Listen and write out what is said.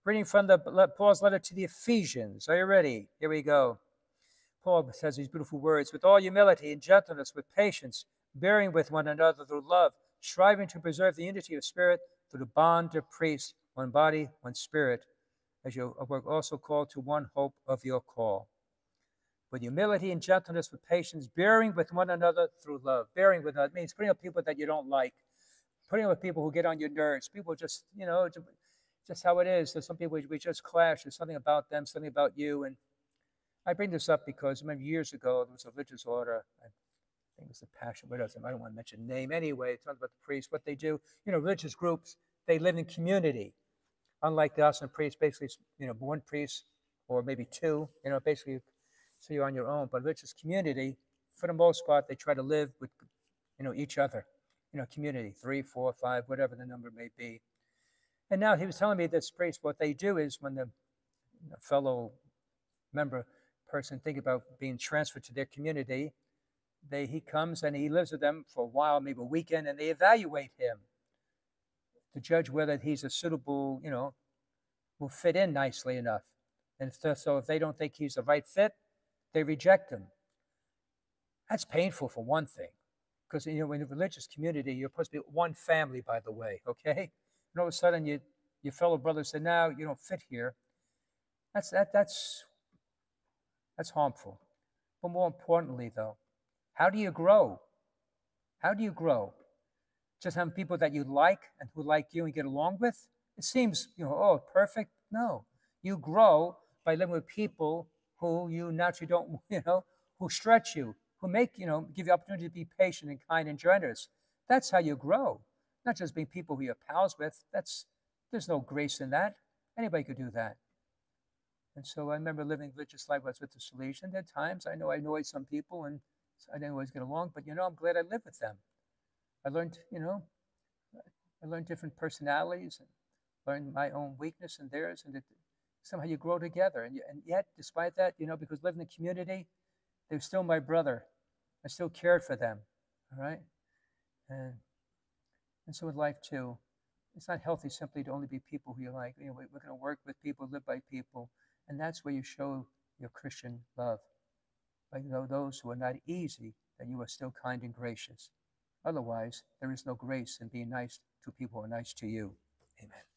Reading from Paul's letter to the Ephesians. Are you ready? Here we go. Paul says these beautiful words, with all humility and gentleness, with patience, bearing with one another through love, striving to preserve the unity of spirit through the bond of peace, one body, one spirit, as you were also called to one hope of your call. With humility and gentleness, with patience, bearing with one another through love. Bearing with others means putting up people that you don't like, putting up with people who get on your nerves. People just, just how it is. There's some people we just clash. There's something about them, something about you. And I bring this up because I remember years ago, there was a religious order. I think it was the Passion. I don't want to mention the name anyway. It's not about the priests, what they do. Religious groups, they live in community. Unlike the Austin priests, basically, one priest or maybe two, basically, so you're on your own. But religious community, for the most part, they try to live with, each other. Community, 3, 4, 5, whatever the number may be. And now he was telling me this priest, what they do is when the fellow member person think about being transferred to their community, he comes and he lives with them for a while, maybe a weekend, and they evaluate him to judge whether he's a suitable, will fit in nicely enough. And so if they don't think he's the right fit, they reject him. That's painful for one thing, because in a religious community, you're supposed to be one family, by the way, okay? And all of a sudden, your fellow brothers say, "No, you don't fit here." That's harmful. But more importantly, though, how do you grow? How do you grow? Just having people that you like and who like you and get along with? It seems, perfect. No. You grow by living with people who you naturally don't, who stretch you, who make, give you opportunity to be patient and kind and generous. That's how you grow. Not just being people who you're pals with. There's no grace in that. Anybody could do that. And so I remember living religious life with the Salesian. There are times I know I annoyed some people and I didn't always get along, but I'm glad I lived with them. I learned, I learned different personalities and learned my own weakness and theirs, and somehow you grow together. And yet, despite that, because living in the community, they were still my brother. I still cared for them, all right? And so with life, too, it's not healthy simply to only be people who you like. We're going to work with people, live by people, and that's where you show your Christian love. By those who are not easy, that you are still kind and gracious. Otherwise, there is no grace in being nice to people who are nice to you. Amen.